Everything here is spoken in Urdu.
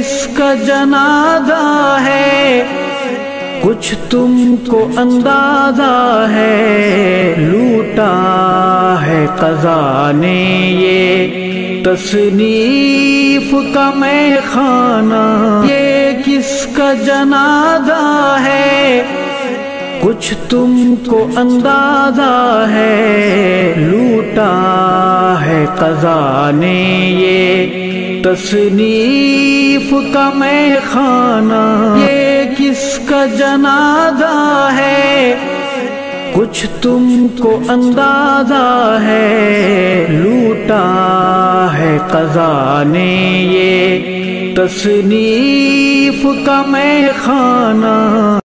کس کا جنازہ ہے، کچھ تم کو اندازہ ہے، لوٹا ہے قضا نے یہ تصنیف کا میں خانہ۔ یہ کس کا جنازہ ہے، کچھ تم کو اندازہ ہے، لوٹا ہے قضا نے یہ تصنیف کا میں خانہ۔ یہ کس کا جنازہ ہے، کچھ تم کو اندازہ ہے، لوٹا ہے قضا نے یہ تصنیف کا میں خانہ۔